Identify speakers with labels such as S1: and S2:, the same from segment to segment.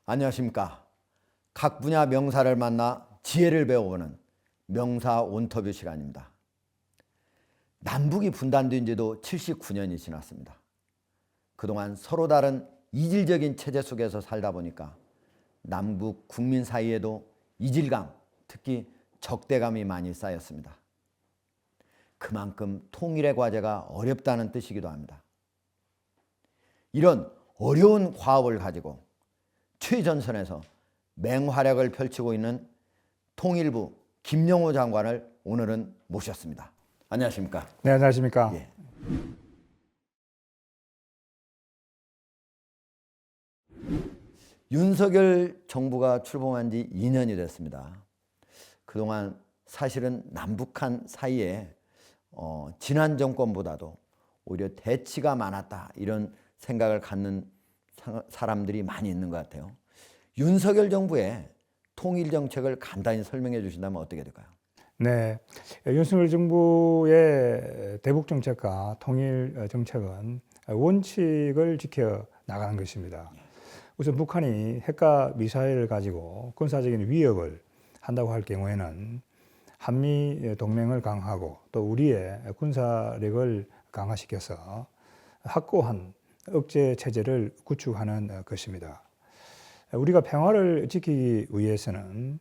S1: 안녕하십니까. 각 분야 명사를 만나 지혜를 배워보는 명사 온터뷰 시간입니다. 남북이 분단된 지도 79년이 지났습니다. 그동안 서로 다른 이질적인 체제 속에서 살다 보니까 남북 국민 사이에도 이질감, 특히 적대감이 많이 쌓였습니다. 그만큼 통일의 과제가 어렵다는 뜻이기도 합니다. 이런 어려운 과업을 가지고 최전선에서 맹활약을 펼치고 있는 통일부 김영호 장관을 오늘은 모셨습니다. 안녕하십니까?
S2: 네, 안녕하십니까?
S1: 예. 윤석열 정부가 출범한 지 2년이 됐습니다. 그동안 사실은 남북한 사이에 지난 정권보다도 오히려 대치가 많았다, 이런 생각을 갖는 사람들이 많이 있는 것 같아요. 윤석열 정부의 통일 정책을 간단히 설명해 주신다면 어떻게 될까요?
S2: 네, 윤석열 정부의 대북 정책과 통일 정책은 원칙을 지켜 나가는 것입니다. 우선 북한이 핵과 미사일을 가지고 군사적인 위협을 한다고 할 경우에는 한미 동맹을 강화하고 또 우리의 군사력을 강화시켜서 확고한 억제 체제를 구축하는 것입니다. 우리가 평화를 지키기 위해서는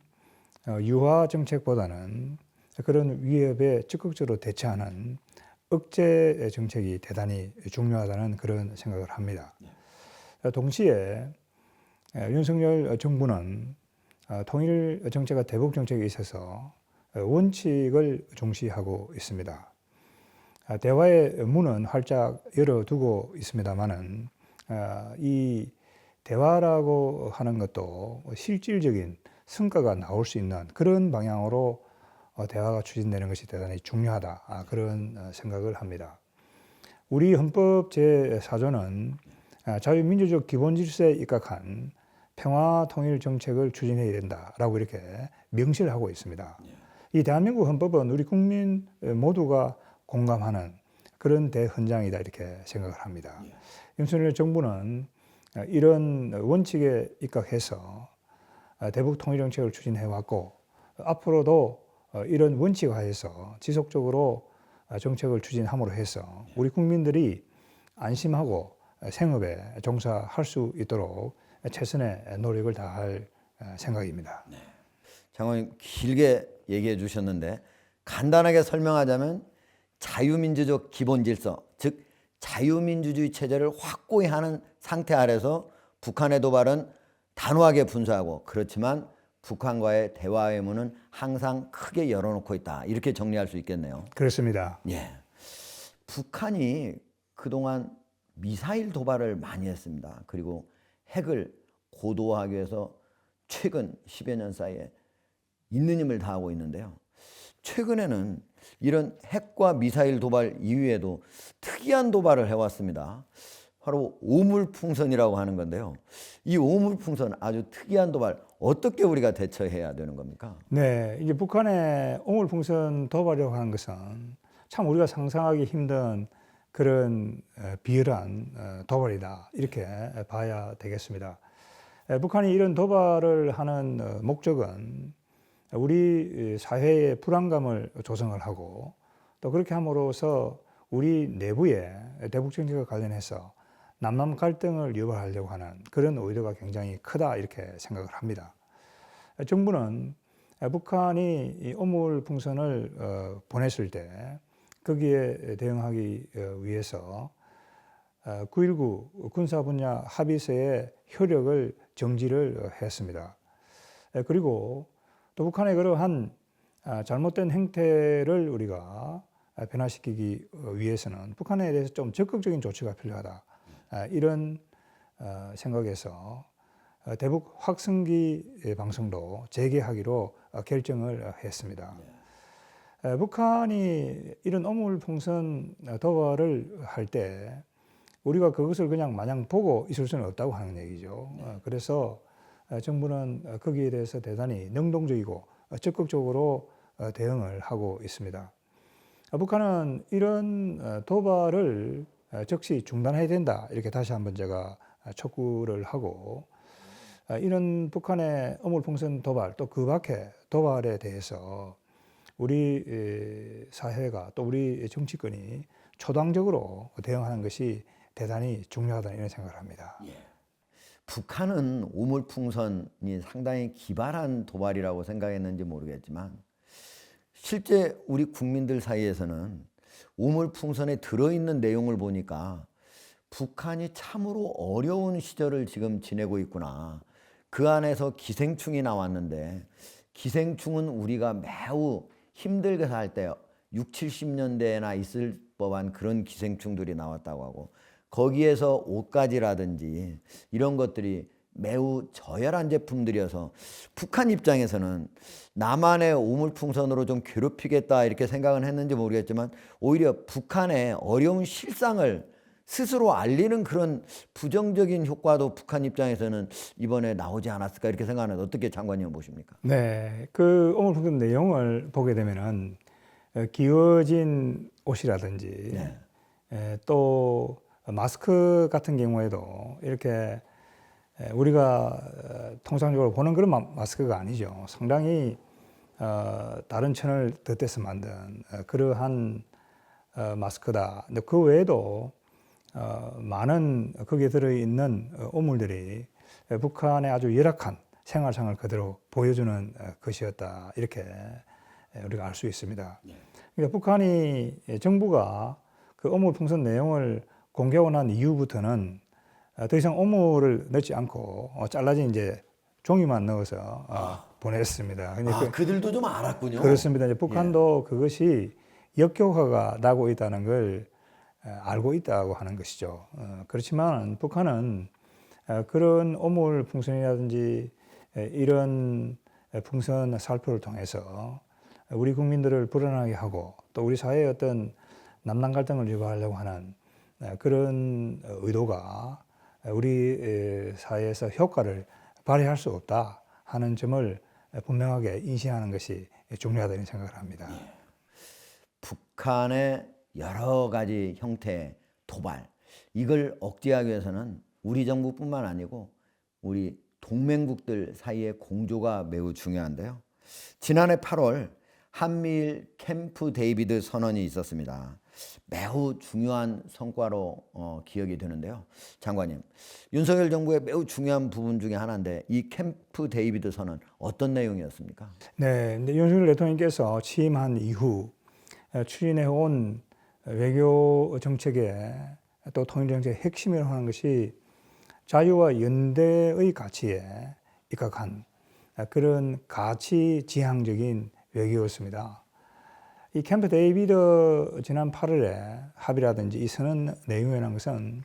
S2: 유화 정책보다는 그런 위협에 적극적으로 대처하는 억제 정책이 대단히 중요하다는 그런 생각을 합니다. 동시에 윤석열 정부는 통일 정책과 대북 정책에 있어서 원칙을 중시하고 있습니다. 대화의 문은 활짝 열어두고 있습니다만은 이 대화라고 하는 것도 실질적인 성과가 나올 수 있는 그런 방향으로 대화가 추진되는 것이 대단히 중요하다, 그런 생각을 합니다. 우리 헌법 제4조는 자유민주적 기본질서에 입각한 평화 통일 정책을 추진해야 된다라고 이렇게 명시를 하고 있습니다. 이 대한민국 헌법은 우리 국민 모두가 공감하는 그런 대헌장이다, 이렇게 생각을 합니다. 윤석열 정부는 이런 원칙에 입각해서 대북 통일 정책을 추진해 왔고, 앞으로도 이런 원칙 하에서 지속적으로 정책을 추진함으로 해서 우리 국민들이 안심하고 생업에 종사할 수 있도록 최선의 노력을 다할 생각입니다.
S1: 네. 장관님 길게 얘기해 주셨는데 간단하게 설명하자면 자유민주적 기본질서, 즉 자유민주주의 체제를 확고히 하는 상태 아래서 북한의 도발은 단호하게 분수하고, 그렇지만 북한과의 대화의 문은 항상 크게 열어놓고 있다, 이렇게 정리할 수 있겠네요.
S2: 그렇습니다.
S1: 예. 북한이 그동안 미사일 도발을 많이 했습니다. 그리고 핵을 고도화하기 위해서 최근 10여 년 사이에 있는 힘을 다하고 있는데요. 최근에는 이런 핵과 미사일 도발 이후에도 특이한 도발을 해왔습니다. 바로 오물풍선이라고 하는 건데요. 이 오물풍선, 아주 특이한 도발, 어떻게 우리가 대처해야 되는 겁니까?
S2: 네, 이제 북한의 오물풍선 도발이라고 하는 것은 참 우리가 상상하기 힘든 그런 비열한 도발이다, 이렇게 봐야 되겠습니다. 북한이 이런 도발을 하는 목적은 우리 사회의 불안감을 조성을 하고, 또 그렇게 함으로써 우리 내부의 대북 정책과 관련해서 남남 갈등을 유발하려고 하는 그런 의도가 굉장히 크다, 이렇게 생각을 합니다. 정부는 북한이 이 오물풍선을 보냈을 때 거기에 대응하기 위해서 9.19 군사 분야 합의서의 효력을 정지를 했습니다. 그리고 또 북한의 그러한 잘못된 행태를 우리가 변화시키기 위해서는 북한에 대해서 좀 적극적인 조치가 필요하다, 이런 생각에서 대북 확성기 방송도 재개하기로 결정을 했습니다. 북한이 이런 오물풍선 도발을 할 때 우리가 그것을 그냥 마냥 보고 있을 수는 없다고 하는 얘기죠. 그래서 정부는 거기에 대해서 대단히 능동적이고 적극적으로 대응을 하고 있습니다. 북한은 이런 도발을 즉시 중단해야 된다, 이렇게 다시 한번 제가 촉구를 하고, 이런 북한의 어물풍선 도발 또 그 밖에 도발에 대해서 우리 사회가 또 우리 정치권이 초당적으로 대응하는 것이 대단히 중요하다 이런 생각을 합니다.
S1: 북한은 오물풍선이 상당히 기발한 도발이라고 생각했는지 모르겠지만 실제 우리 국민들 사이에서는 오물풍선에 들어있는 내용을 보니까 북한이 참으로 어려운 시절을 지금 지내고 있구나. 그 안에서 기생충이 나왔는데 기생충은 우리가 매우 힘들게 살 때 6, 70년대나 있을 법한 그런 기생충들이 나왔다고 하고 거기에서 옷가지라든지 이런 것들이 매우 저열한 제품들이어서 북한 입장에서는 남한의 오물풍선으로 좀 괴롭히겠다 이렇게 생각은 했는지 모르겠지만 오히려 북한의 어려운 실상을 스스로 알리는 그런 부정적인 효과도 북한 입장에서는 이번에 나오지 않았을까 이렇게 생각하는데 어떻게 장관님은 보십니까?
S2: 네, 그 어물풍선 내용을 보게 되면은 기어진 옷이라든지 또 마스크 같은 경우에도 이렇게 우리가 통상적으로 보는 그런 마스크가 아니죠. 상당히 다른 천을 덧대서 만든 그러한 마스크다. 근데 그 외에도 많은 거기에 들어있는 오물들이 북한의 아주 열악한 생활상을 그대로 보여주는 것이었다. 이렇게 우리가 알 수 있습니다. 그러니까 북한이 정부가 그 오물풍선 내용을 공개하고 난 이후부터는 더 이상 오물을 넣지 않고 잘라진 이제 종이만 넣어서 보냈습니다.
S1: 그들도 좀 알았군요.
S2: 그렇습니다. 이제 북한도 그것이 역효과가 나고 있다는 걸 알고 있다고 하는 것이죠. 그렇지만 북한은 그런 오물 풍선이라든지 이런 풍선 살포를 통해서 우리 국민들을 불안하게 하고 또 우리 사회의 어떤 남남 갈등을 유발하려고 하는 그런 의도가 우리 사회에서 효과를 발휘할 수 없다 하는 점을 분명하게 인식하는 것이 중요하다는 생각을 합니다.
S1: 북한의 여러 가지 형태의 도발 이걸 억제하기 위해서는 우리 정부뿐만 아니고 우리 동맹국들 사이의 공조가 매우 중요한데요. 지난해 8월 한미일 캠프 데이비드 선언이 있었습니다. 매우 중요한 성과로 기억이 되는데요. 장관님, 윤석열 정부의 매우 중요한 부분 중에 하나인데 이 캠프 데이비드 선언 어떤 내용이었습니까?
S2: 네, 근데 윤석열 대통령께서 취임한 이후 추진해온 외교 정책의 또 통일 정책의 핵심이라고 하는 것이 자유와 연대의 가치에 입각한 그런 가치 지향적인 외교였습니다. 이 캠프 데이비드 지난 8월에 합의라든지 이 선언 내용이라는 것은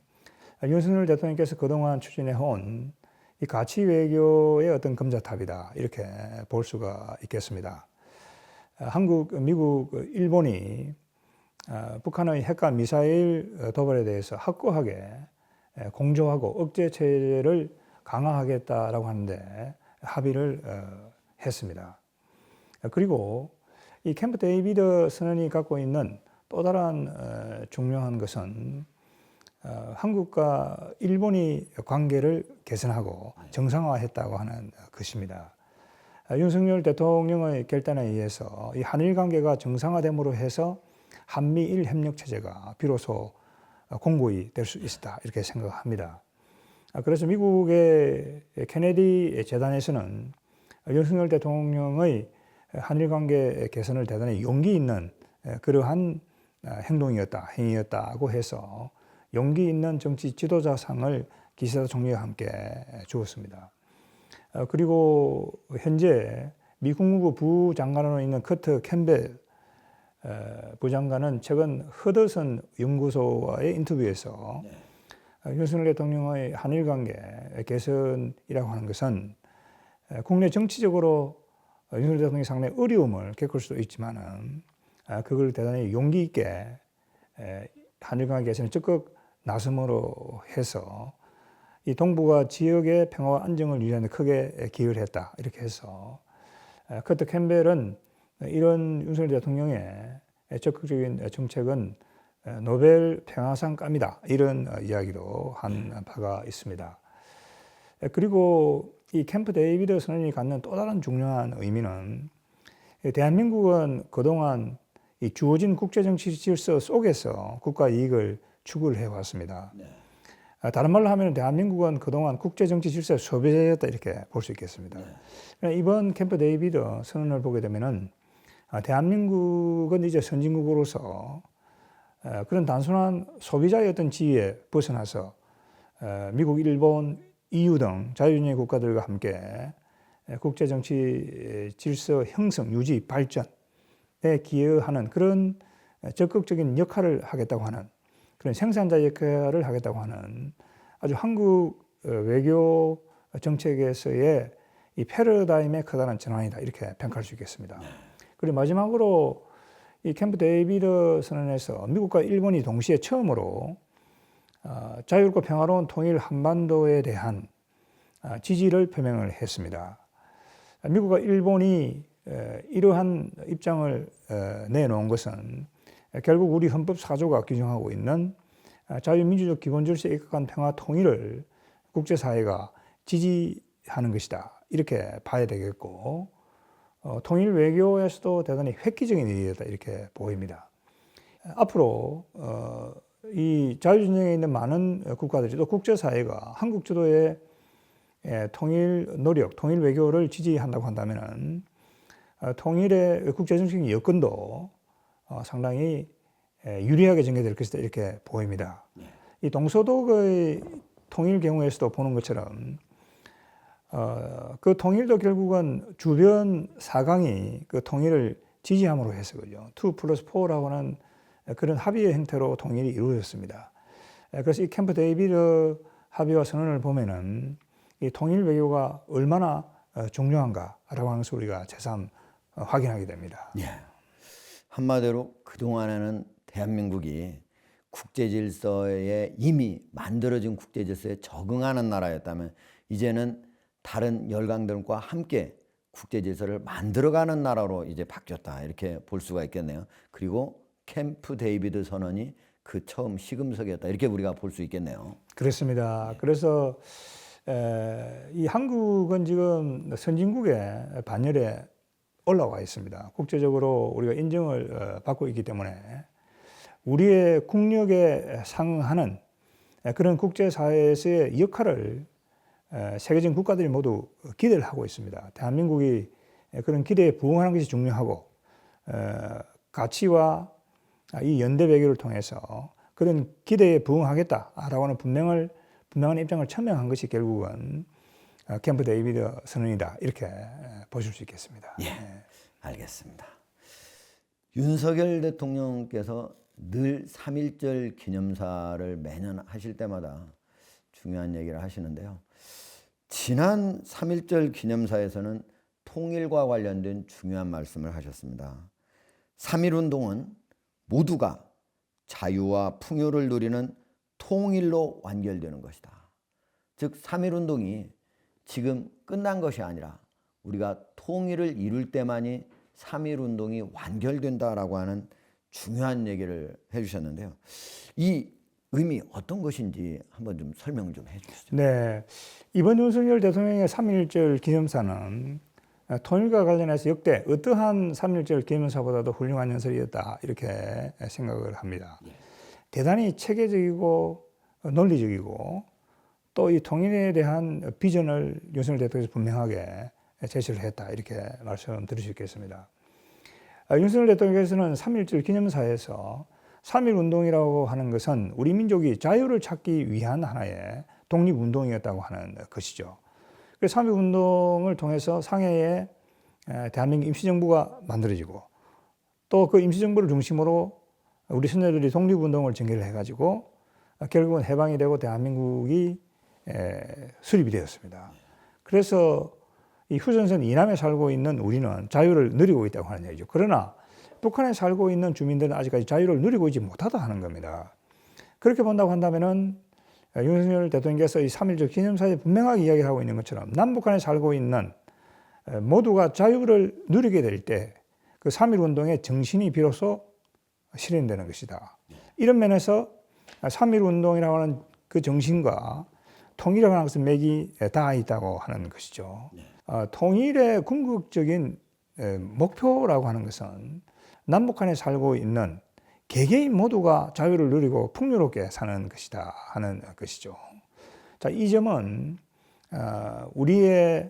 S2: 윤석열 대통령께서 그동안 추진해온 이 가치 외교의 어떤 금자탑이다 이렇게 볼 수가 있겠습니다. 한국, 미국, 일본이 북한의 핵과 미사일 도발에 대해서 확고하게 공조하고 억제 체제를 강화하겠다라고 하는데 합의를 했습니다. 그리고 이 캠프 데이비드 선언이 갖고 있는 또 다른 중요한 것은 한국과 일본이 관계를 개선하고 정상화했다고 하는 것입니다. 윤석열 대통령의 결단에 의해서 이 한일 관계가 정상화됨으로 해서 한미일 협력 체제가 비로소 공고히 될 수 있었다 이렇게 생각합니다. 그래서 미국의 케네디 재단에서는 윤석열 대통령의 한일 관계 개선을 대단히 용기 있는 그러한 행위였다고 해서 용기 있는 정치 지도자상을 기시다 총리와 함께 주었습니다. 그리고 현재 미 국무부 부장관으로 있는 커트 캠벨 부장관은 최근 허드슨 연구소와의 인터뷰에서 윤석열 대통령의 한일 관계 개선이라고 하는 것은 국내 정치적으로 윤석열 대통령이 상당히 어려움을 겪을 수도 있지만은 그걸 대단히 용기 있게 한일 관계 개선에 적극 나섬으로 해서 이 동북아 지역의 평화와 안정을 유지하는 데 크게 기여를 했다 이렇게 해서 커트 캠벨은 이런 윤석열 대통령의 적극적인 정책은 노벨 평화상감이다 이런 이야기도 한 바가 있습니다. 그리고 이 캠프 데이비드 선언이 갖는 또 다른 중요한 의미는 대한민국은 그동안 이 주어진 국제정치 질서 속에서 국가 이익을 추구를 해왔습니다.
S1: 네.
S2: 다른 말로 하면 대한민국은 그동안 국제정치 질서의 소비자였다 이렇게 볼 수 있겠습니다.
S1: 네.
S2: 이번 캠프 데이비드 선언을 보게 되면은 대한민국은 이제 선진국으로서 그런 단순한 소비자의 어떤 지위에 벗어나서 미국, 일본, EU 등 자유주의 국가들과 함께 국제정치 질서 형성, 유지, 발전에 기여하는 그런 적극적인 역할을 하겠다고 하는 그런 생산자 역할을 하겠다고 하는 아주 한국 외교 정책에서의 이 패러다임의 커다란 전환이다 이렇게 평가할 수 있겠습니다. 그리고 마지막으로 이 캠프 데이비드 선언에서 미국과 일본이 동시에 처음으로 자유롭고 평화로운 통일 한반도에 대한 지지를 표명을 했습니다. 미국과 일본이 이러한 입장을 내놓은 것은 결국 우리 헌법 4조가 규정하고 있는 자유민주적 기본질서에 입각한 평화 통일을 국제사회가 지지하는 것이다. 이렇게 봐야 되겠고 통일 외교에서도 대단히 획기적인 일이다. 이렇게 보입니다. 앞으로 이 자유전쟁에 있는 많은 국가들이 또 국제사회가 한국 주도의 통일 노력, 통일 외교를 지지한다고 한다면 통일의 국제정치적인 여건도 상당히 유리하게 전개될 것이다 이렇게 보입니다. 이 동서독의 통일 경우에서도 보는 것처럼 그 통일도 결국은 주변 사강이 그 통일을 지지함으로 해서 그죠. 2+4라고 하는 그런 합의의 형태로 통일이 이루어졌습니다. 그래서 이 캠프 데이비드 합의와 선언을 보면은 이 통일 외교가 얼마나 중요한가라고 하는 것을 우리가 새삼 확인하게 됩니다.
S1: 예. 한마디로 그동안에는 대한민국이 국제 질서에 이미 만들어진 국제 질서에 적응하는 나라였다면 이제는 다른 열강들과 함께 국제 질서를 만들어가는 나라로 이제 바뀌었다 이렇게 볼 수가 있겠네요. 그리고 캠프 데이비드 선언이 그 처음 시금석이었다 이렇게 우리가 볼 수 있겠네요.
S2: 그렇습니다. 그래서 이 한국은 지금 선진국의 반열에 올라와 있습니다. 국제적으로 우리가 인정을 받고 있기 때문에 우리의 국력에 상응하는 그런 국제사회에서의 역할을 세계적인 국가들이 모두 기대를 하고 있습니다. 대한민국이 그런 기대에 부응하는 것이 중요하고 가치와 이 연대 외교를 통해서 그런 기대에 부응하겠다라고 하는 분명한 입장을 천명한 것이 결국은 캠프 데이비드 선언이다 이렇게 보실 수 있겠습니다.
S1: 예, 알겠습니다. 윤석열 대통령께서 늘 3.1절 기념사를 매년 하실 때마다 중요한 얘기를 하시는데요. 지난 3.1절 기념사에서는 통일과 관련된 중요한 말씀을 하셨습니다. 3.1운동은 모두가 자유와 풍요를 누리는 통일로 완결되는 것이다. 즉 3.1운동이 지금 끝난 것이 아니라 우리가 통일을 이룰 때만이 3.1운동이 완결된다라고 하는 중요한 얘기를 해주셨는데요. 이 의미 어떤 것인지 한번 좀 설명 좀 해주시죠.
S2: 네, 이번 윤석열 대통령의 3.1절 기념사는 통일과 관련해서 역대 어떠한 3.1절 기념사보다도 훌륭한 연설이었다 이렇게 생각을 합니다. 대단히 체계적이고 논리적이고 또 이 통일에 대한 비전을 윤석열 대통령이 분명하게 제시를 했다 이렇게 말씀드릴 수 있겠습니다. 윤석열 대통령께서는 3.1절 기념사에서 3.1운동이라고 하는 것은 우리 민족이 자유를 찾기 위한 하나의 독립운동이었다고 하는 것이죠. 그래서 3.1운동을 통해서 상해에 대한민국 임시정부가 만들어지고 또 그 임시정부를 중심으로 우리 선조들이 독립운동을 전개를 해가지고 결국은 해방이 되고 대한민국이 수립이 되었습니다. 그래서 이 휴전선 이남에 살고 있는 우리는 자유를 누리고 있다고 하는 얘기죠. 그러나 북한에 살고 있는 주민들은 아직까지 자유를 누리고 있지 못하다 하는 겁니다. 그렇게 본다고 한다면은 윤석열 대통령께서 이 3.1절 기념사에 분명하게 이야기하고 있는 것처럼 남북한에 살고 있는 모두가 자유를 누리게 될 때 그 3.1운동의 정신이 비로소 실현되는 것이다. 이런 면에서 3.1운동이라고 하는 그 정신과 통일에 관한 것은 맥이 닿아 있다고 하는 것이죠. 통일의 궁극적인 목표라고 하는 것은 남북한에 살고 있는 개개인 모두가 자유를 누리고 풍요롭게 사는 것이다 하는 것이죠. 자, 이 점은 우리의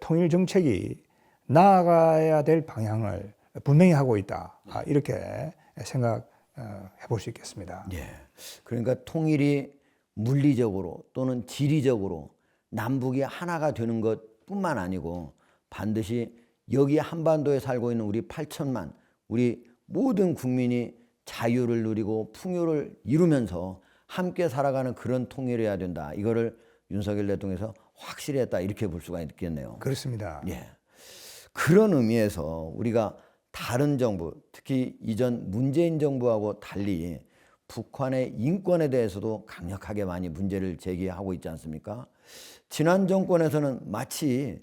S2: 통일 정책이 나아가야 될 방향을 분명히 하고 있다. 이렇게 생각해 볼 수 있겠습니다.
S1: 예. 그러니까 통일이 물리적으로 또는 지리적으로 남북이 하나가 되는 것뿐만 아니고 반드시 여기 한반도에 살고 있는 우리 8천만 우리 모든 국민이 자유를 누리고 풍요를 이루면서 함께 살아가는 그런 통일이어야 된다. 이거를 윤석열 대통령에서 확실히 했다. 이렇게 볼 수가 있겠네요.
S2: 그렇습니다.
S1: 예. 그런 의미에서 우리가 다른 정부, 특히 이전 문재인 정부하고 달리 북한의 인권에 대해서도 강력하게 많이 문제를 제기하고 있지 않습니까? 지난 정권에서는 마치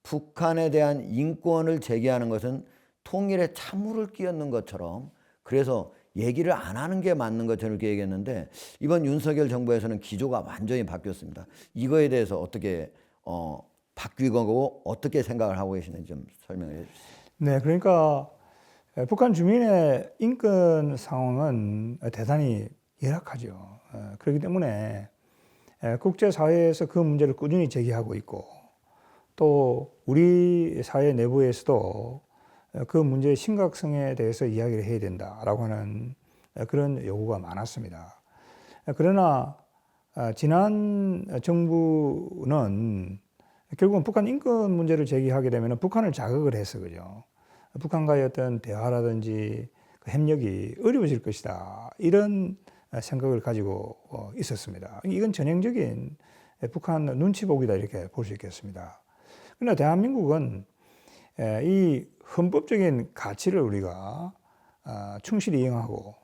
S1: 북한에 대한 인권을 제기하는 것은 통일에 찬물을 끼얹는 것처럼 그래서 얘기를 안 하는 게 맞는 것처럼 이렇게 얘기했는데 이번 윤석열 정부에서는 기조가 완전히 바뀌었습니다. 이거에 대해서 어떻게 바뀌고 어떻게 생각을 하고 계시는지 좀 설명해 주시죠.
S2: 네, 그러니까 북한 주민의 인권 상황은 대단히 열악하죠. 그렇기 때문에 국제사회에서 그 문제를 꾸준히 제기하고 있고 또 우리 사회 내부에서도 그 문제의 심각성에 대해서 이야기를 해야 된다라고 하는 그런 요구가 많았습니다. 그러나 지난 정부는 결국은 북한 인권 문제를 제기하게 되면 북한을 자극을 해서 그죠. 북한과의 어떤 대화라든지 그 협력이 어려워질 것이다. 이런 생각을 가지고 있었습니다. 이건 전형적인 북한 눈치 보기다 이렇게 볼 수 있겠습니다. 그러나 대한민국은 이 헌법적인 가치를 우리가 충실히 이행하고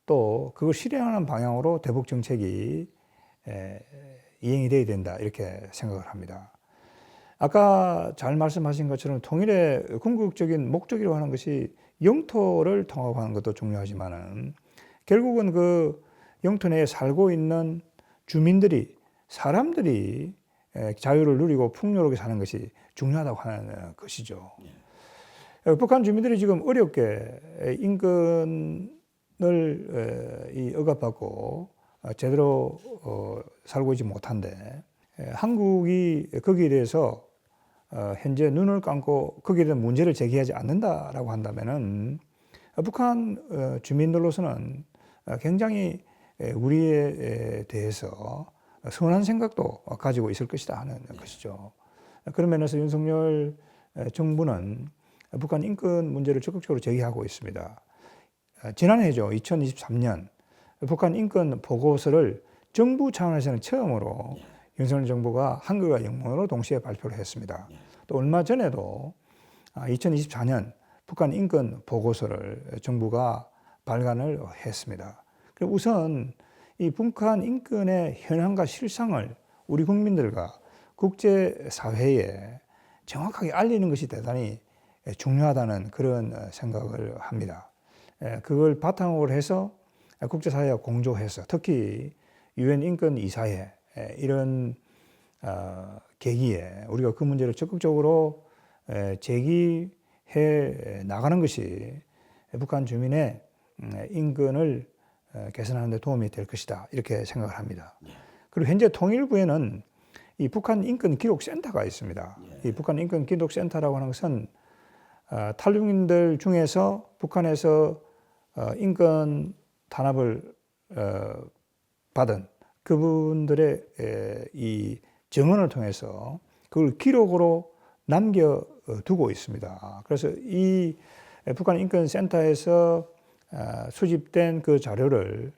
S2: 또 그걸 실행하는 방향으로 대북 정책이 이행이 돼야 된다 이렇게 생각을 합니다. 아까 잘 말씀하신 것처럼 통일의 궁극적인 목적이라고 하는 것이 영토를 통합하는 것도 중요하지만은 결국은 그 영토 내에 살고 있는 주민들이 사람들이 자유를 누리고 풍요롭게 사는 것이 중요하다고 하는 것이죠. 북한 주민들이 지금 어렵게 인권을 억압받고 제대로 살고 있지 못한데 한국이 거기에 대해서 현재 눈을 감고 거기에 대한 문제를 제기하지 않는다라고 한다면은 북한 주민들로서는 굉장히 우리에 대해서 선한 생각도 가지고 있을 것이다 하는 것이죠. 그런 면에서 윤석열 정부는 북한 인권 문제를 적극적으로 제기하고 있습니다. 지난해죠. 2023년 북한 인권 보고서를 정부 차원에서는 처음으로 윤석열 정부가 한글과 영문으로 동시에 발표를 했습니다. 또 얼마 전에도 2024년 북한 인권 보고서를 정부가 발간을 했습니다. 우선 이 북한 인권의 현황과 실상을 우리 국민들과 국제사회에 정확하게 알리는 것이 대단히 중요하다는 그런 생각을 합니다. 그걸 바탕으로 해서 국제사회와 공조해서 특히 유엔 인권 이사회 이런 계기에 우리가 그 문제를 적극적으로 제기해 나가는 것이 북한 주민의 인권을 개선하는 데 도움이 될 것이다 이렇게 생각을 합니다. 그리고 현재 통일부에는 이 북한 인권 기록센터가 있습니다. 이 북한 인권 기록센터라고 하는 것은 탈북민들 중에서 북한에서 인권 탄압을 받은 그분들의 이 증언을 통해서 그걸 기록으로 남겨두고 있습니다. 그래서 이 북한 인권센터에서 수집된 그 자료를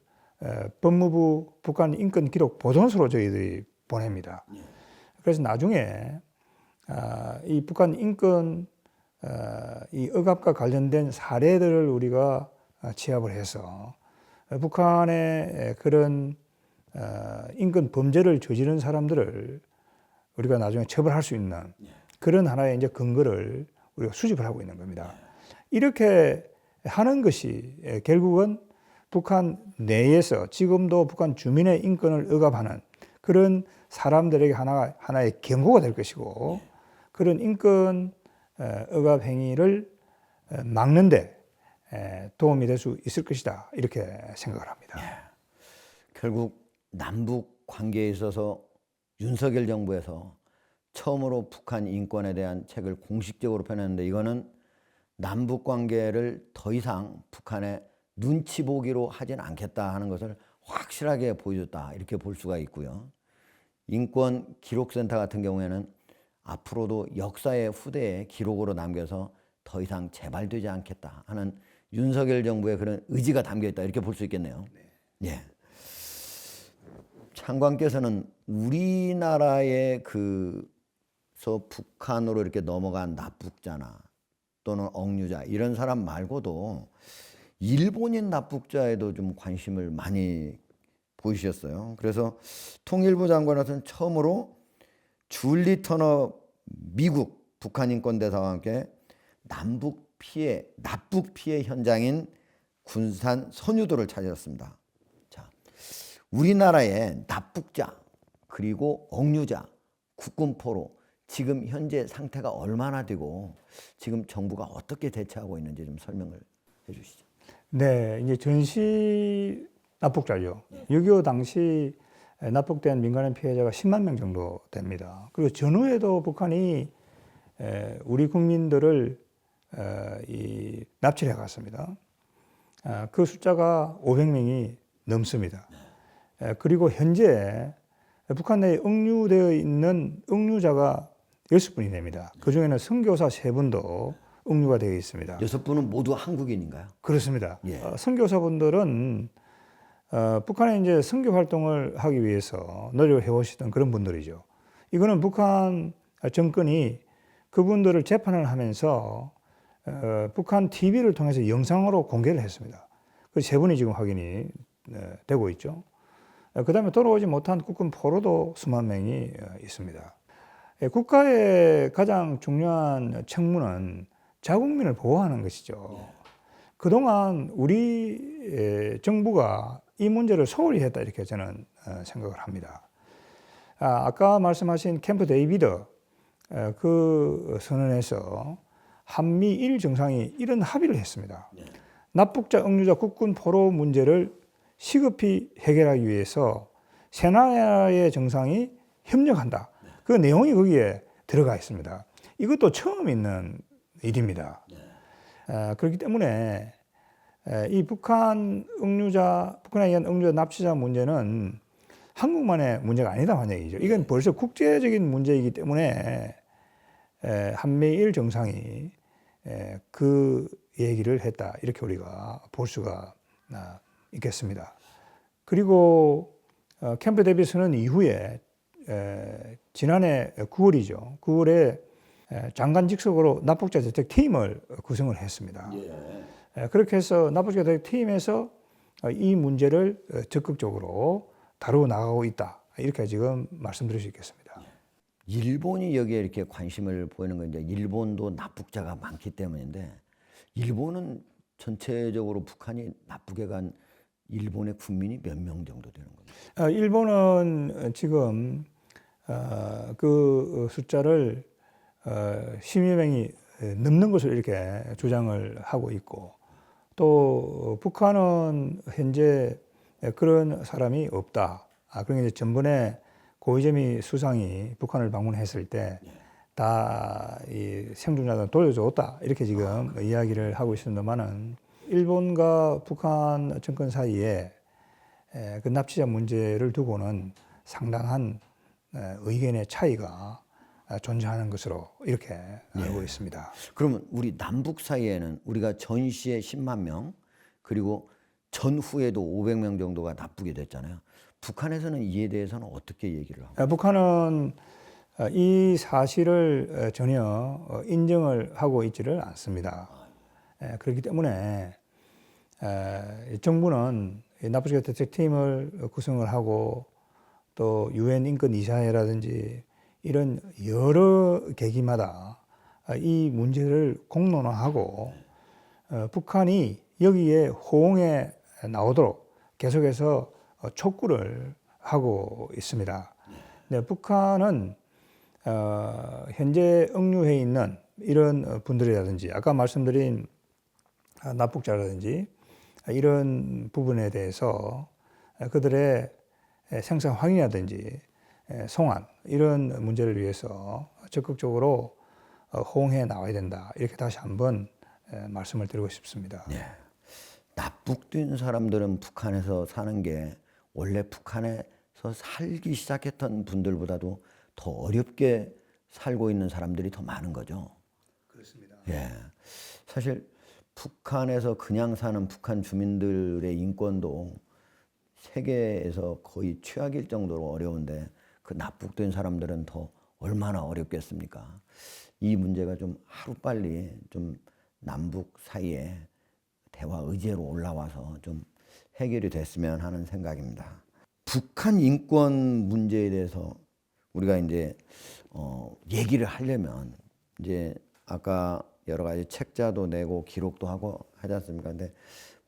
S2: 법무부 북한 인권 기록 보존소로 저희들이 보냅니다. 그래서 나중에 이 북한 인권 이 억압과 관련된 사례들을 우리가 취합을 해서 북한의 그런 인권 범죄를 저지른 사람들을 우리가 나중에 처벌할 수 있는 그런 하나의 이제 근거를 우리가 수집을 하고 있는 겁니다. 이렇게 하는 것이 결국은 북한 내에서 지금도 북한 주민의 인권을 억압하는 그런 사람들에게 하나의 경고가 될 것이고 그런 인권 억압 행위를 막는데 도움이 될 수 있을 것이다 이렇게 생각을 합니다.
S1: 결국 남북 관계에 있어서 윤석열 정부에서 처음으로 북한 인권에 대한 책을 공식적으로 펴냈는데 이거는 남북 관계를 더 이상 북한의 눈치 보기로 하진 않겠다 하는 것을 확실하게 보여줬다 이렇게 볼 수가 있고요. 인권 기록센터 같은 경우에는 앞으로도 역사의 후대에 기록으로 남겨서 더 이상 재발되지 않겠다 하는 윤석열 정부의 그런 의지가 담겨 있다 이렇게 볼 수 있겠네요. 예. 장관께서는 우리나라의 그서 북한으로 이렇게 넘어간 납북자나 또는 억류자 이런 사람 말고도 일본인 납북자에도 좀 관심을 많이 보이셨어요. 그래서 통일부 장관으로서는 처음으로 줄리 터너 미국 북한 인권대사와 함께 납북 피해 현장인 군산 선유도를 찾았습니다. 자, 우리나라의 납북자 그리고 억류자 국군포로 지금 현재 상태가 얼마나 되고 지금 정부가 어떻게 대처하고 있는지 좀 설명을 해주시죠.
S2: 네, 이제 전시 납북자죠. 6.25 당시 납북된 민간인 피해자가 10만 명 정도 됩니다. 그리고 전후에도 북한이 우리 국민들을 납치를 해갔습니다. 그 숫자가 500명이 넘습니다. 그리고 현재 북한 내에 억류되어 있는 억류자가 6분이 됩니다. 그중에는 선교사 3분도 억류가 되어 있습니다.
S1: 6분은 모두 한국인인가요?
S2: 그렇습니다.
S1: 예.
S2: 선교사분들은 북한에 이제 선교 활동을 하기 위해서 노력을 해오시던 그런 분들이죠. 이거는 북한 정권이 그분들을 재판을 하면서 북한 TV를 통해서 영상으로 공개를 했습니다. 그 3분이 지금 확인이 되고 있죠. 그 다음에 돌아오지 못한 국군 포로도 수만 명이 있습니다. 국가의 가장 중요한 책무는 자국민을 보호하는 것이죠. 그동안 우리 정부가 이 문제를 소홀히 했다 이렇게 저는 생각을 합니다. 아까 말씀하신 캠프 데이비드 그 선언에서 한미일 정상이 이런 합의를 했습니다. 납북자, 억류자, 국군 포로 문제를 시급히 해결하기 위해서 세 나라의 정상이 협력한다. 그 내용이 거기에 들어가 있습니다. 이것도 처음 있는 일입니다. 그렇기 때문에 이 북한 억류자, 북한에 의한 억류자 납치자 문제는 한국만의 문제가 아니다 하는 얘기죠. 이건 벌써 국제적인 문제이기 때문에 한미일 정상이 그 얘기를 했다. 이렇게 우리가 볼 수가 있겠습니다. 그리고 캠프 데이비드 선언 이후에 지난해 9월이죠. 9월에 장관직속으로 납북자 대책 팀을 구성을 했습니다. 그렇게 해서 납북자 대책 팀에서 이 문제를 적극적으로 다루어 나가고 있다. 이렇게 지금 말씀드릴 수 있겠습니다.
S1: 일본이 여기에 이렇게 관심을 보이는 건 이제 일본도 납북자가 많기 때문인데 일본은 전체적으로 북한이 납북에 간 일본의 국민이 몇 명 정도 되는 겁니까?
S2: 일본은 지금 그 숫자를 10여 명이 넘는 것으로 이렇게 주장을 하고 있고 또 북한은 현재 그런 사람이 없다. 그러니까 이제 전번에 고이즈미 수상이 북한을 방문했을 때 다 이 생존자들 돌려줬다. 이렇게 지금 이야기를 하고 있습니다만은 일본과 북한 정권 사이에 그 납치자 문제를 두고는 상당한 의견의 차이가 존재하는 것으로 이렇게 알고 있습니다.
S1: 그러면 우리 남북 사이에는 우리가 전시에 10만 명 그리고 전후에도 500명 정도가 납북이 됐잖아요. 북한에서는 이에 대해서는 어떻게 얘기를 합니까?
S2: 북한은 이 사실을 전혀 인정을 하고 있지를 않습니다. 그렇기 때문에 정부는 납북자 대책팀을 구성을 하고 또 유엔 인권 이사회라든지 이런 여러 계기마다 이 문제를 공론화하고 북한이 여기에 호응에 나오도록 계속해서 촉구를 하고 있습니다. 네, 북한은 현재 억류해 있는 이런 분들이라든지 아까 말씀드린 납북자라든지 이런 부분에 대해서 그들의 생산 확인이라든지 송환 이런 문제를 위해서 적극적으로 호응해 나와야 된다. 이렇게 다시 한번 말씀을 드리고 싶습니다.
S1: 네. 납북된 사람들은 북한에서 사는 게 원래 북한에서 살기 시작했던 분들보다도 더 어렵게 살고 있는 사람들이 더 많은 거죠.
S2: 그렇습니다.
S1: 예. 사실 북한에서 그냥 사는 북한 주민들의 인권도 세계에서 거의 최악일 정도로 어려운데 그 납북된 사람들은 더 얼마나 어렵겠습니까? 이 문제가 좀 하루빨리 좀 남북 사이에 대화 의제로 올라와서 좀 해결이 됐으면 하는 생각입니다. 북한 인권 문제에 대해서 우리가 이제 얘기를 하려면 이제 아까 여러 가지 책자도 내고 기록도 하고 하지 않습니까? 근데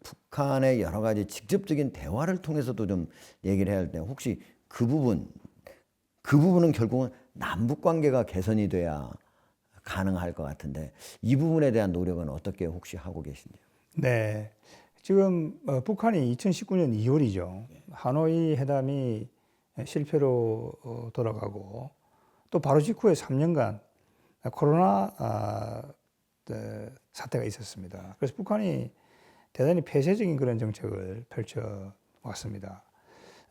S1: 북한의 여러 가지 직접적인 대화를 통해서도 좀 얘기를 해야 할 때 혹시 그 부분은 결국은 남북 관계가 개선이 돼야 가능할 것 같은데 이 부분에 대한 노력은 어떻게 혹시 하고 계신지요?
S2: 네, 지금 북한이 2019년 2월이죠. 하노이 회담이 실패로 돌아가고 또 바로 직후에 3년간 코로나 사태가 있었습니다. 그래서 북한이 대단히 폐쇄적인 그런 정책을 펼쳐 왔습니다.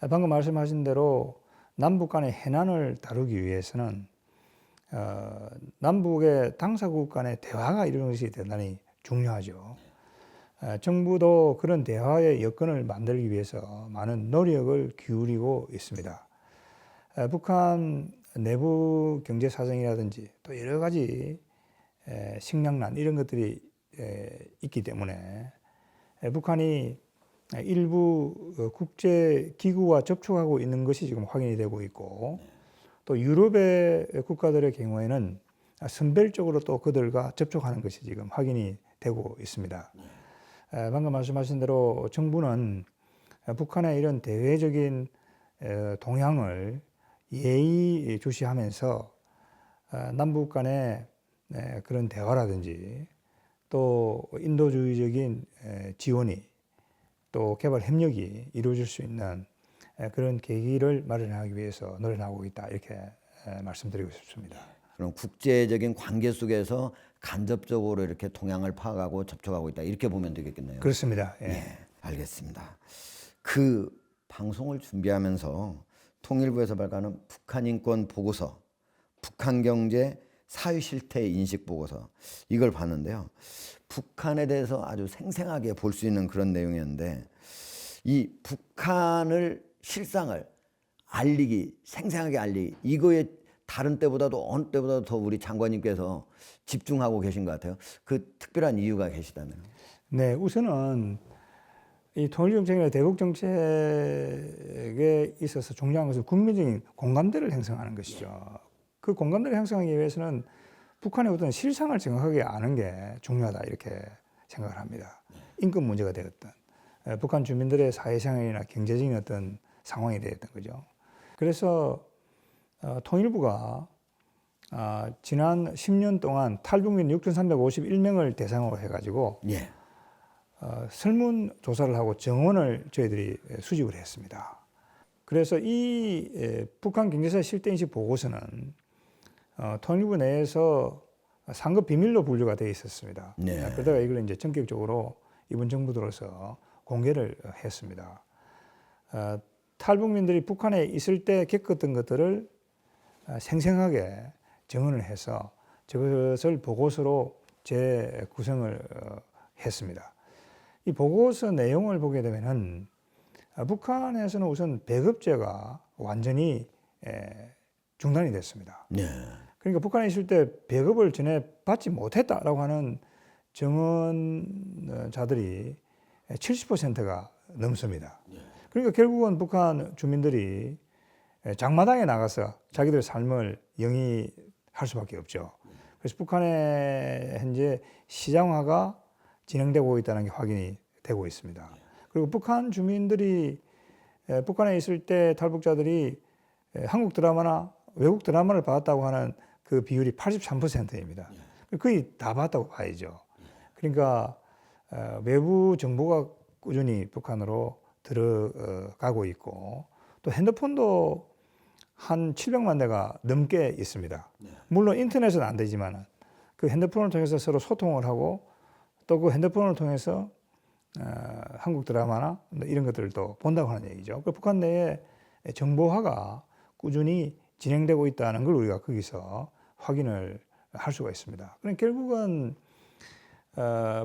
S2: 방금 말씀하신 대로 남북 간의 해난을 다루기 위해서는 남북의 당사국 간의 대화가 이루는 것이 대단히 중요하죠. 정부도 그런 대화의 여건을 만들기 위해서 많은 노력을 기울이고 있습니다. 북한 내부 경제 사정이라든지 또 여러 가지 식량난 이런 것들이 있기 때문에 북한이 일부 국제 기구와 접촉하고 있는 것이 지금 확인이 되고 있고 또 유럽의 국가들의 경우에는 선별적으로 또 그들과 접촉하는 것이 지금 확인이 되고 있습니다. 방금 말씀하신 대로 정부는 북한의 이런 대외적인 동향을 예의주시하면서 남북 간의 그런 대화라든지 또 인도주의적인 지원이 또 개발 협력이 이루어질 수 있는 그런 계기를 마련하기 위해서 노력하고 있다 이렇게 말씀드리고 싶습니다.
S1: 그럼 국제적인 관계 속에서 간접적으로 이렇게 동향을 파악하고 접촉하고 있다 이렇게 보면 되겠네요.
S2: 그렇습니다. 예.
S1: 예, 알겠습니다. 그 방송을 준비하면서 통일부에서 발간한 북한 인권 보고서, 북한 경제 사회 실태 인식 보고서 이걸 봤는데요. 북한에 대해서 아주 생생하게 볼 수 있는 그런 내용이었는데 이 북한을 실상을 알리기, 생생하게 알리기 이거에 다른 때보다도 어느 때보다도 더 우리 장관님께서 집중하고 계신 것 같아요. 그 특별한 이유가 계시다면?
S2: 네, 우선은 이 통일정책이나 대북정책에 있어서 중요한 것은 국민적인 공감대를 형성하는 것이죠. 그 공감대를 형성하기 위해서는 북한의 어떤 실상을 정확하게 아는 게 중요하다 이렇게 생각을 합니다. 인권 문제가 되었던 북한 주민들의 사회생활이나 경제적인 어떤 상황이 되었던 거죠. 그래서 통일부가 지난 10년 동안 탈북민 6,351명을 대상으로 해가지고
S1: 예.
S2: 설문조사를 하고 정원을 저희들이 수집을 했습니다. 그래서 이 북한 경제사 실태인식 보고서는 통일부 내에서 상급 비밀로 분류가 되어 있었습니다.
S1: 네.
S2: 그러다가 이걸 이제 전격적으로 이번 정부 들어서 공개를 했습니다. 탈북민들이 북한에 있을 때 겪었던 것들을 생생하게 정언을 해서 저것을 보고서로 재구성을 했습니다. 이 보고서 내용을 보게 되면은 북한에서는 우선 배급제가 완전히 중단이 됐습니다.
S1: 네.
S2: 그러니까 북한에 있을 때 배급을 전에 받지 못했다라고 하는 증언자들이 70%가 넘습니다. 그러니까 결국은 북한 주민들이 장마당에 나가서 자기들의 삶을 영위할 수밖에 없죠. 그래서 북한의 현재 시장화가 진행되고 있다는 게 확인이 되고 있습니다. 그리고 북한 주민들이 북한에 있을 때 탈북자들이 한국 드라마나 외국 드라마를 봤다고 하는 그 비율이 83%입니다. 거의 다 봤다고 봐야죠. 그러니까 외부 정보가 꾸준히 북한으로 들어가고 있고 또 핸드폰도 한 700만 대가 넘게 있습니다. 물론 인터넷은 안 되지만 그 핸드폰을 통해서 서로 소통을 하고 또 그 핸드폰을 통해서 한국 드라마나 이런 것들도 본다고 하는 얘기죠. 그 북한 내에 정보화가 꾸준히 진행되고 있다는 걸 우리가 거기서 확인을 할 수가 있습니다. 그럼 결국은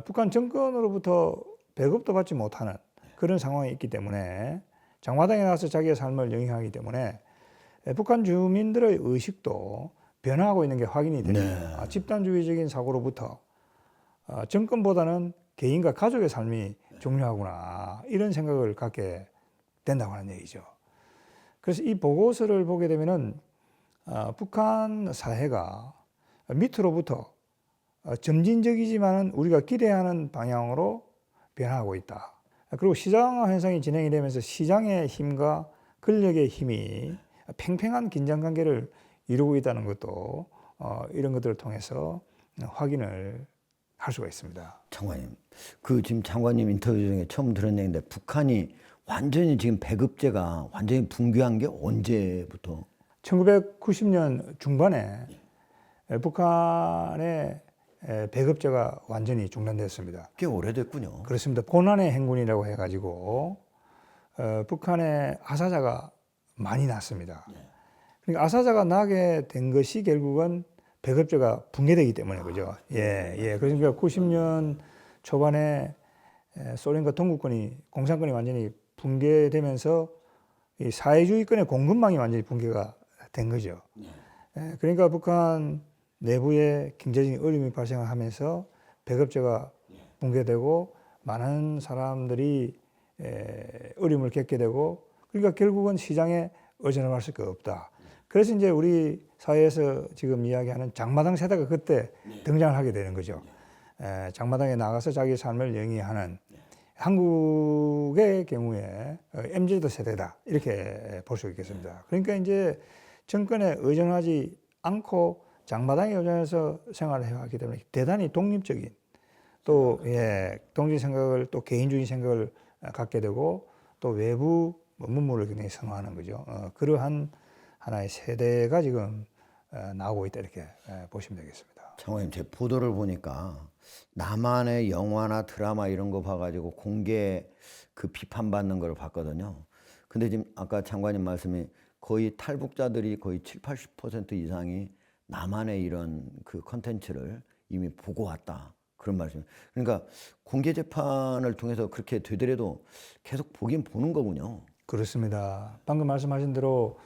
S2: 북한 정권으로부터 배급도 받지 못하는 그런 상황이 있기 때문에 장마당에 나가서 자기의 삶을 영위하기 때문에 북한 주민들의 의식도 변화하고 있는 게 확인이 됩니다.
S1: 네.
S2: 집단주의적인 사고로부터 정권보다는 개인과 가족의 삶이 중요하구나 이런 생각을 갖게 된다고 하는 얘기죠. 그래서 이 보고서를 보게 되면은 북한 사회가 밑으로부터 점진적이지만은 우리가 기대하는 방향으로 변화하고 있다. 그리고 시장화 현상이 진행이 되면서 시장의 힘과 권력의 힘이 팽팽한 긴장 관계를 이루고 있다는 것도 이런 것들을 통해서 확인을 할 수가 있습니다.
S1: 장관님, 그 지금 장관님 인터뷰 중에 처음 들은 얘기인데 북한이 완전히 지금 배급제가 완전히 붕괴한 게 언제부터?
S2: 1990년 중반에 북한의 배급제가 완전히 중단됐습니다.
S1: 꽤 오래됐군요.
S2: 그렇습니다. 고난의 행군이라고 해가지고 북한에 아사자가 많이 났습니다. 그러니까 아사자가 나게 된 것이 결국은 배급제가 붕괴되기 때문에 그죠. 예. 그러니까 90년 초반에 소련과 동구권이 공산권이 완전히 붕괴되면서 이 사회주의권의 공급망이 완전히 붕괴가 된 거죠. 그러니까 북한 내부에 경제적인 어려움이 발생하면서 배급제가 붕괴되고 많은 사람들이 어려움을 겪게 되고 그러니까 결국은 시장에 의존할 수밖에 없다. 그래서 이제 우리 사회에서 지금 이야기하는 장마당 세대가 그때 등장을 하게 되는 거죠. 장마당에 나가서 자기 삶을 영위하는 한국의 경우에 MZ 세대다 이렇게 볼 수 있겠습니다. 그러니까 이제 정권에 의존하지 않고 장마당에 의존해서 생활을 해왔기 때문에 대단히 독립적인 또 독립 생각을 또 개인주의 생각을 갖게 되고 또 외부 문물을 굉장히 선호하는 거죠. 그러한 하나의 세대가 지금 나오고 있다 이렇게 보시면 되겠습니다.
S1: 장관님, 제 보도를 보니까 남한의 영화나 드라마 이런 거 봐가지고 공개 그 비판받는 걸 봤거든요. 근데 지금 아까 장관님 말씀이 거의 탈북자들이 거의 70~80% 이상이 남한의 이런 그 컨텐츠를 이미 보고 왔다. 그런 말씀. 그러니까 공개 재판을 통해서 그렇게 되더라도 계속 보긴 보는 거군요.
S2: 그렇습니다. 방금 말씀하신 대로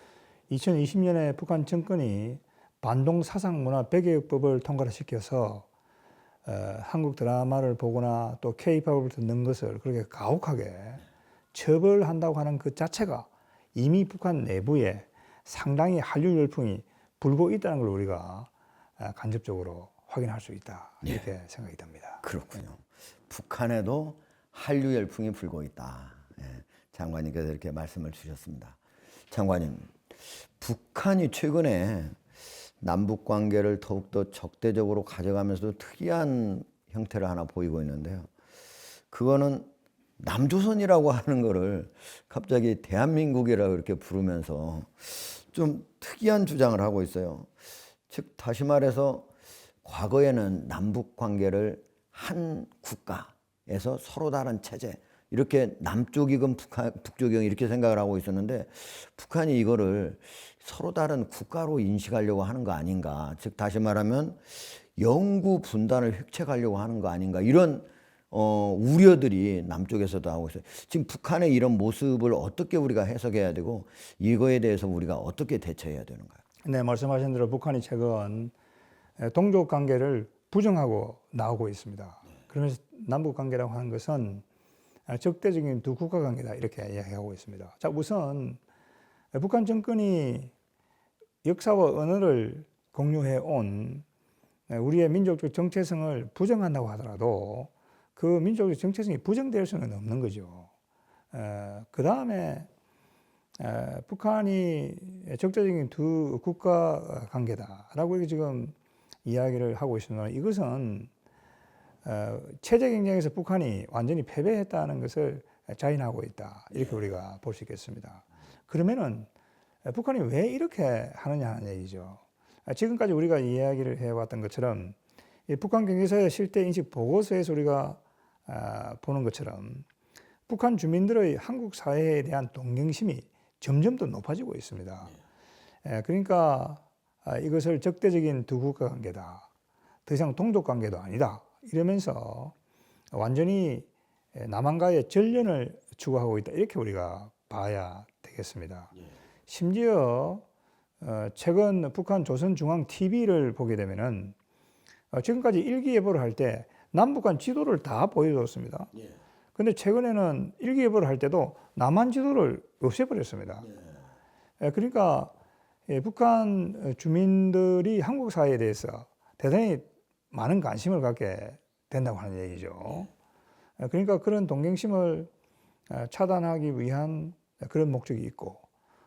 S2: 2020년에 북한 정권이 반동 사상 문화 백여법을 통과를 시켜서 한국 드라마를 보거나 또 K-팝을 듣는 것을 그렇게 가혹하게 처벌한다고 하는 그 자체가 이미 북한 내부에 상당히 한류 열풍이 불고 있다는 걸 우리가 간접적으로 확인할 수 있다 이렇게 생각이 듭니다.
S1: 그렇군요. 북한에도 한류 열풍이 불고 있다. 장관님께서 이렇게 말씀을 주셨습니다. 장관님, 북한이 최근에 남북 관계를 더욱더 적대적으로 가져가면서도 특이한 형태를 하나 보이고 있는데요. 그거는 남조선이라고 하는 거를 갑자기 대한민국이라고 이렇게 부르면서 좀 특이한 주장을 하고 있어요. 즉 다시 말해서 과거에는 남북 관계를 한 국가에서 서로 다른 체제 이렇게 남쪽이건 북쪽이건 이렇게 생각을 하고 있었는데 북한이 이거를 서로 다른 국가로 인식하려고 하는 거 아닌가. 즉 다시 말하면 영구 분단을 획책하려고 하는 거 아닌가. 이런 우려들이 남쪽에서도 하고 있어요. 지금 북한의 이런 모습을 어떻게 우리가 해석해야 되고 이거에 대해서 우리가 어떻게 대처해야 되는가요?
S2: 네, 말씀하신 대로 북한이 최근 동족 관계를 부정하고 나오고 있습니다. 그러면서 남북 관계라고 하는 것은 적대적인 두 국가 관계다 이렇게 이야기하고 있습니다. 자, 우선 북한 정권이 역사와 언어를 공유해 온 우리의 민족적 정체성을 부정한다고 하더라도 그 민족적 정체성이 부정될 수는 없는 거죠. 그 다음에 북한이 적대적인 두 국가 관계다라고 이렇게 지금 이야기를 하고 있습니다. 이것은 체제 경쟁에서 북한이 완전히 패배했다는 것을 자인하고 있다. 이렇게 우리가 볼 수 있겠습니다. 그러면은 북한이 왜 이렇게 하느냐 하는 얘기죠. 지금까지 우리가 이야기를 해왔던 것처럼 이 북한 경제사의 실태 인식 보고서에서 우리가 보는 것처럼 북한 주민들의 한국 사회에 대한 동경심이 점점 더 높아지고 있습니다. 그러니까 이것을 적대적인 두 국가 관계다. 더 이상 동족 관계도 아니다. 이러면서 완전히 남한과의 전련을 추구하고 있다. 이렇게 우리가 봐야 되겠습니다. 심지어 최근 북한 조선중앙TV를 보게 되면은 지금까지 일기예보를 할 때 남북한 지도를 다 보여줬습니다. 근데 최근에는 일기예보를 할 때도 남한 지도를 없애버렸습니다. 그러니까 북한 주민들이 한국 사회에 대해서 대단히 많은 관심을 갖게 된다고 하는 얘기죠. 그러니까 그런 동경심을 차단하기 위한 그런 목적이 있고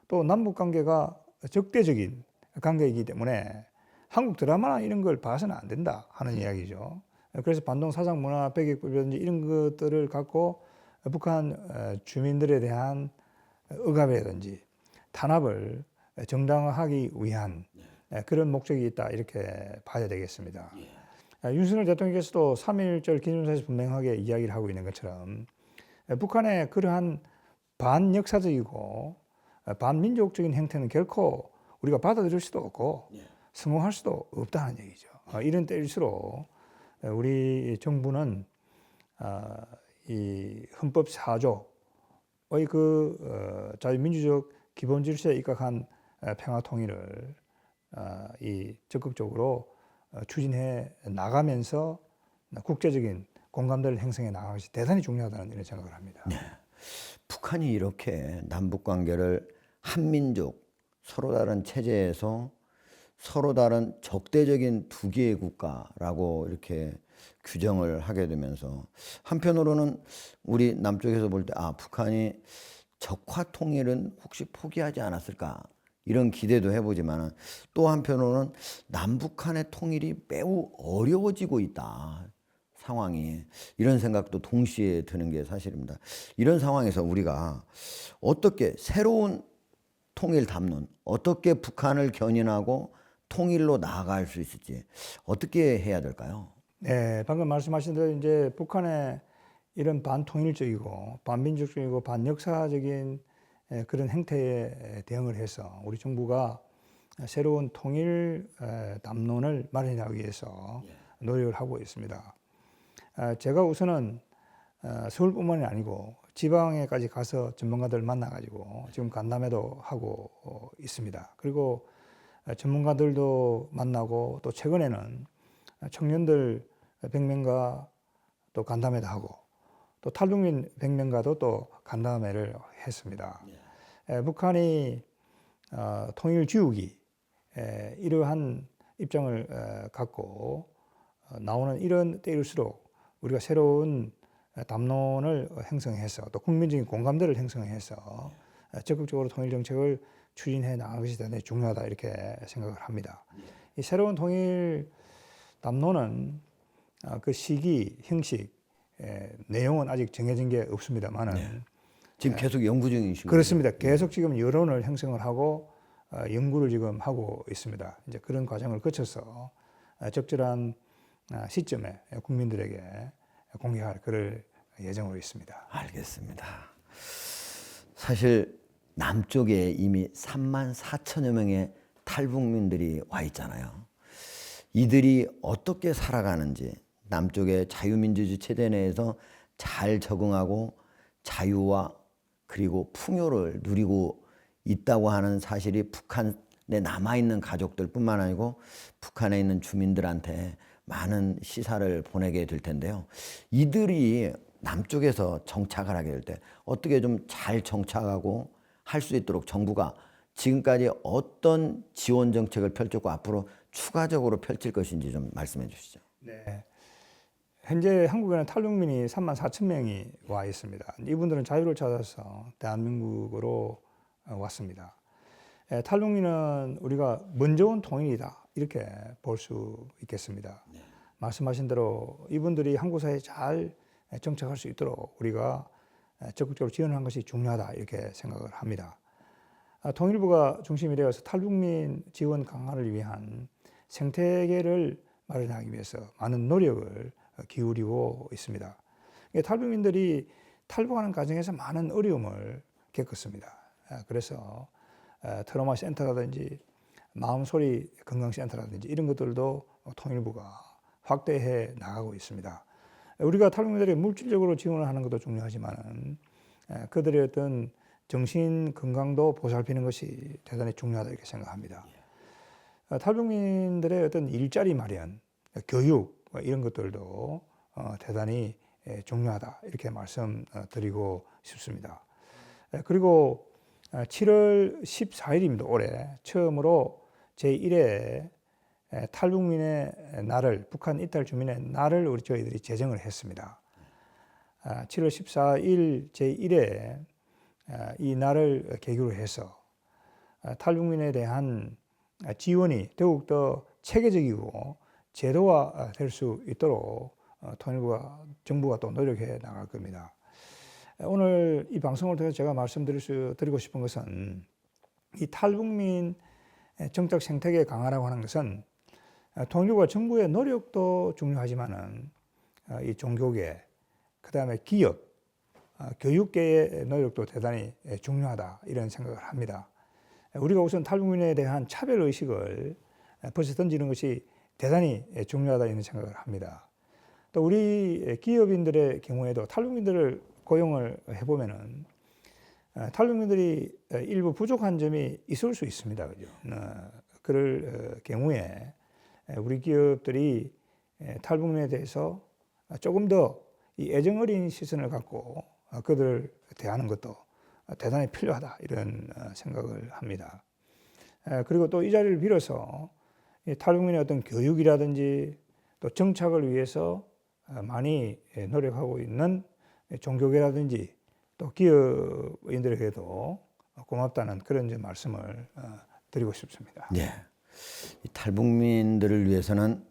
S2: 또 남북 관계가 적대적인 관계이기 때문에 한국 드라마나 이런 걸 봐서는 안 된다 하는 이야기죠. 그래서 반동 사상 문화 배격법이라든지 이런 것들을 갖고 북한 주민들에 대한 억압이라든지 탄압을 정당화하기 위한 그런 목적이 있다 이렇게 봐야 되겠습니다. 윤석열 대통령께서도 3.1절 기념사에서 분명하게 이야기를 하고 있는 것처럼 북한의 그러한 반역사적이고 반민족적인 행태는 결코 우리가 받아들일 수도 없고 승호할 수도 없다는 얘기죠. 이런 때일수록 우리 정부는 이 헌법 4조의 그 자유민주적 기본 질서에 입각한 평화 통일을 이 적극적으로 추진해 나가면서 국제적인 공감대를 형성해 나가는 것이 대단히 중요하다는 이런 생각을 합니다.
S1: 네. 북한이 이렇게 남북 관계를 한민족 서로 다른 체제에서 서로 다른 적대적인 두 개의 국가라고 이렇게 규정을 하게 되면서 한편으로는 우리 남쪽에서 볼 때 북한이 적화 통일은 혹시 포기하지 않았을까 이런 기대도 해보지만 또 한편으로는 남북한의 통일이 매우 어려워지고 있다. 상황이 이런 생각도 동시에 드는 게 사실입니다. 이런 상황에서 우리가 어떻게 새로운 통일 담론, 어떻게 북한을 견인하고 통일로 나아갈 수 있을지 어떻게 해야 될까요?
S2: 네, 방금 말씀하신 대로 이제 북한의 이런 반통일적이고 반민족적이고 반역사적인 그런 행태에 대응을 해서 우리 정부가 새로운 통일 담론을 마련하기 위해서 노력을 하고 있습니다. 제가 우선은 서울뿐만이 아니고 지방에까지 가서 전문가들 만나가지고 지금 간담회도 하고 있습니다. 그리고 전문가들도 만나고 또 최근에는 청년들 100명과 또 간담회도 하고 또 탈북민 100명과도 또 간담회를 했습니다. 북한이 통일 지우기 이러한 입장을 갖고 나오는 이런 때일수록 우리가 새로운 담론을 형성해서 또 국민적인 공감대를 형성해서 적극적으로 통일 정책을 추진해 나가는 것이 대단히 중요하다 이렇게 생각을 합니다. 이 새로운 통일 담론은 그 시기, 형식, 내용은 아직 정해진 게 없습니다만은
S1: 지금 계속 연구 중이시고
S2: 그렇습니다. 계속 지금 여론을 형성을 하고 연구를 지금 하고 있습니다. 이제 그런 과정을 거쳐서 적절한 시점에 국민들에게 공개할 그럴 예정으로 있습니다.
S1: 알겠습니다. 사실 남쪽에 이미 3만 4천여 명의 탈북민들이 와 있잖아요. 이들이 어떻게 살아가는지 남쪽의 자유민주주의 체제 내에서 잘 적응하고 자유와 그리고 풍요를 누리고 있다고 하는 사실이 북한에 남아있는 가족들뿐만 아니고 북한에 있는 주민들한테 많은 시사를 보내게 될 텐데요. 이들이 남쪽에서 정착을 하게 될 때 어떻게 좀 잘 정착하고 할 수 있도록 정부가 지금까지 어떤 지원 정책을 펼쳤고 앞으로 추가적으로 펼칠 것인지 좀 말씀해 주시죠.
S2: 네. 현재 한국에는 탈북민이 3만 4천 명이 와 있습니다. 이분들은 자유를 찾아서 대한민국으로 왔습니다. 탈북민은 우리가 먼저 온 통일이다 이렇게 볼 수 있겠습니다. 말씀하신 대로 이분들이 한국 사회에 잘 정착할 수 있도록 우리가 적극적으로 지원하는 것이 중요하다 이렇게 생각을 합니다. 통일부가 중심이 되어서 탈북민 지원 강화를 위한 생태계를 마련하기 위해서 많은 노력을 기울이고 있습니다. 탈북민들이 탈북하는 과정에서 많은 어려움을 겪었습니다. 그래서 트라우마 센터라든지 마음소리 건강센터라든지 이런 것들도 통일부가 확대해 나가고 있습니다. 우리가 탈북민들에게 물질적으로 지원을 하는 것도 중요하지만 그들의 어떤 정신 건강도 보살피는 것이 대단히 중요하다 이렇게 생각합니다. 탈북민들의 어떤 일자리 마련, 교육 이런 것들도 대단히 중요하다 이렇게 말씀드리고 싶습니다. 그리고 7월 14일입니다. 올해 처음으로 제1회 탈북민의 날을 북한 이탈 주민의 날을 저희들이 제정을 했습니다. 7월 14일 제1회 이 날을 계기로 해서 탈북민에 대한 지원이 더욱더 체계적이고 제도화 될 수 있도록 통일부가 정부가 또 노력해 나갈 겁니다. 오늘 이 방송을 통해서 제가 말씀드리고 싶은 것은 이 탈북민 정착 생태계 강화라고 하는 것은 통일부와 정부의 노력도 중요하지만은 이 종교계, 그 다음에 기업, 교육계의 노력도 대단히 중요하다 이런 생각을 합니다. 우리가 우선 탈북민에 대한 차별 의식을 벌써 던지는 것이 대단히 중요하다 이런 생각을 합니다. 또 우리 기업인들의 경우에도 탈북민들을 고용을 해보면은 탈북민들이 일부 부족한 점이 있을 수 있습니다. 그죠? 그럴 경우에 우리 기업들이 탈북민에 대해서 조금 더 이 애정 어린 시선을 갖고 그들을 대하는 것도 대단히 필요하다 이런 생각을 합니다. 그리고 또 이 자리를 빌어서 탈북민의 어떤 교육이라든지 또 정착을 위해서 많이 노력하고 있는 종교계라든지 또 기업인들에게도 고맙다는 그런 말씀을 드리고 싶습니다.
S1: 네. 이 탈북민들을 위해서는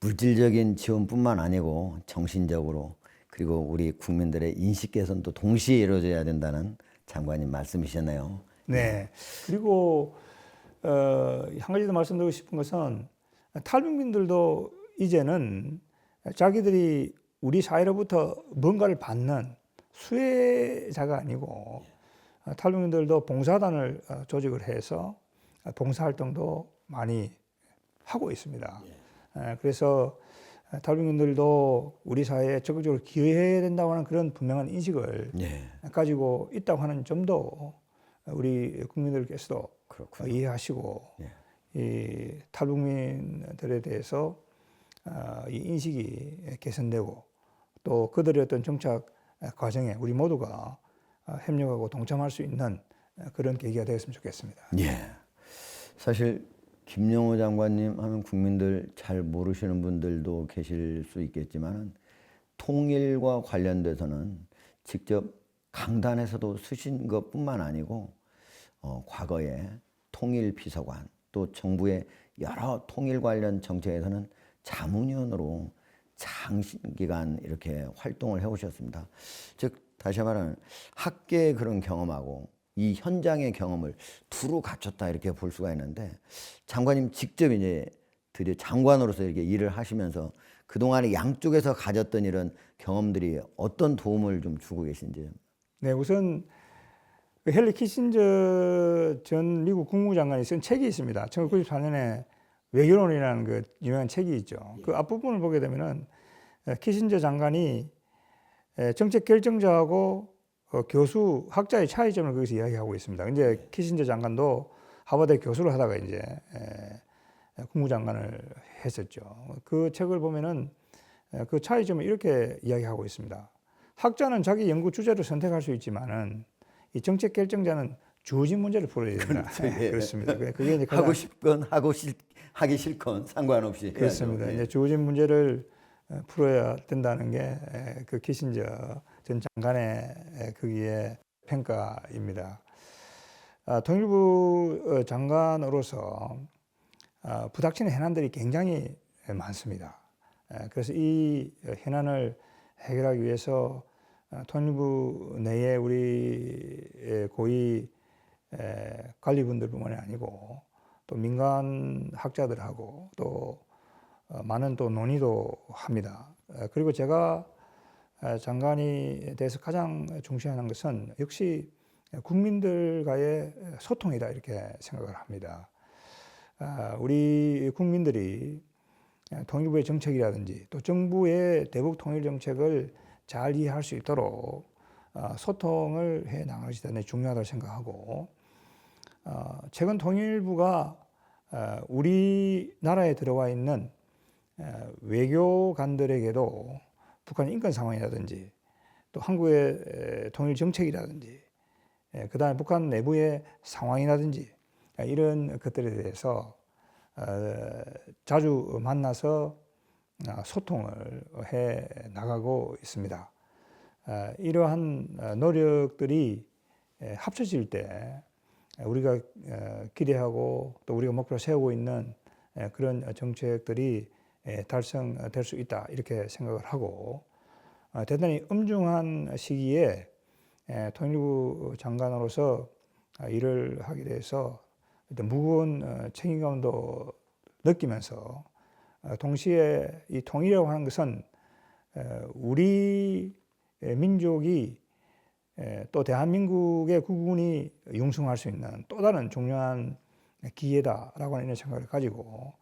S1: 물질적인 지원뿐만 아니고 정신적으로 그리고 우리 국민들의 인식 개선도 동시에 이루어져야 된다는 장관님 말씀이셨네요.
S2: 네. 그리고 한 가지 더 말씀드리고 싶은 것은 탈북민들도 이제는 자기들이 우리 사회로부터 뭔가를 받는 수혜자가 아니고 탈북민들도 봉사단을 조직을 해서 봉사활동도 많이 하고 있습니다. 그래서 탈북민들도 우리 사회에 적극적으로 기여해야 된다고 하는 그런 분명한 인식을 가지고 있다고 하는 점도 우리 국민들께서도 그렇군요. 이해하시고 이 탈북민들에 대해서 이 인식이 개선되고 또 그들의 어떤 정착 과정에 우리 모두가 협력하고 동참할 수 있는 그런 계기가 되었으면 좋겠습니다.
S1: 예. 사실 김영호 장관님 하면 국민들 잘 모르시는 분들도 계실 수 있겠지만 통일과 관련돼서는 직접 강단에서도 쓰신 것뿐만 아니고 과거에 통일비서관 또 정부의 여러 통일 관련 정책에서는 자문위원으로 장기간 이렇게 활동을 해오셨습니다. 즉 다시 말하면 학계의 그런 경험하고 이 현장의 경험을 두루 갖췄다 이렇게 볼 수가 있는데 장관님 직접 이제 드디어 장관으로서 이렇게 일을 하시면서 그동안에 양쪽에서 가졌던 이런 경험들이 어떤 도움을 좀 주고 계신지.
S2: 네, 우선 헨리 키신저 전 미국 국무장관이 쓴 책이 있습니다. 1994년에 외교론이라는 그 유명한 책이 있죠. 그 앞부분을 보게 되면은 키신저 장관이 정책 결정자하고 교수, 학자의 차이점을 거기서 이야기하고 있습니다. 이제 키신저 장관도 하버드 교수를 하다가 이제 국무장관을 했었죠. 그 책을 보면은 그 차이점을 이렇게 이야기하고 있습니다. 학자는 자기 연구 주제를 선택할 수 있지만은 이 정책 결정자는 주어진 문제를 풀어야 된다.
S1: 그렇죠. 예.
S2: 그렇습니다. 그게 이제
S1: 하고 싶건 하기 싫건 상관없이
S2: 그렇습니다.
S1: 해야죠.
S2: 이제 주어진 문제를 풀어야 된다는 게 그 키신저 전 장관의 거기에 평가입니다. 통일부 장관으로서 부닥치는 해난들이 굉장히 많습니다. 그래서 이 해난을 해결하기 위해서 통일부 내에 우리 고위 관리분들뿐만이 아니고 또 민간 학자들하고 또 많은 또 논의도 합니다. 그리고 제가 장관이 돼서 가장 중시하는 것은 역시 국민들과의 소통이다 이렇게 생각을 합니다. 우리 국민들이 통일부의 정책이라든지 또 정부의 대북 통일 정책을 잘 이해할 수 있도록 소통을 해 나갈 것이 대단히 중요하다고 생각하고 최근 통일부가 우리나라에 들어와 있는 외교관들에게도 북한 인권 상황이라든지 또 한국의 통일 정책이라든지 그다음에 북한 내부의 상황이라든지 이런 것들에 대해서 자주 만나서 소통을 해 나가고 있습니다. 이러한 노력들이 합쳐질 때 우리가 기대하고 또 우리가 목표로 세우고 있는 그런 정책들이 달성될 수 있다 이렇게 생각을 하고 대단히 엄중한 시기에 통일부 장관으로서 일을 하게 돼서 무거운 책임감도 느끼면서 동시에 이 통일이라고 하는 것은 우리 민족이 또 대한민국의 국군이 융성할 수 있는 또 다른 중요한 기회다라고 하는 이런 생각을 가지고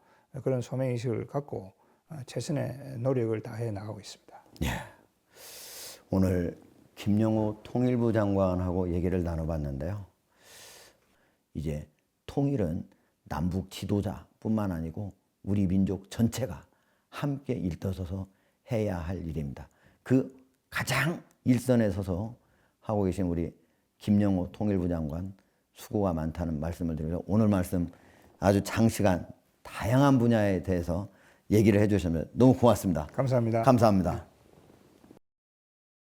S2: 그런 소명의식을 갖고 최선의 노력을 다해 나가고 있습니다.
S1: 예. 오늘 김영호 통일부 장관하고 얘기를 나눠봤는데요. 이제 통일은 남북 지도자뿐만 아니고 우리 민족 전체가 함께 일떠서서 해야 할 일입니다. 그 가장 일선에 서서 하고 계신 우리 김영호 통일부 장관 수고가 많다는 말씀을 드리면서 오늘 말씀 아주 장시간 다양한 분야에 대해서 얘기를 해주시면 너무 고맙습니다.
S2: 감사합니다.
S1: 감사합니다.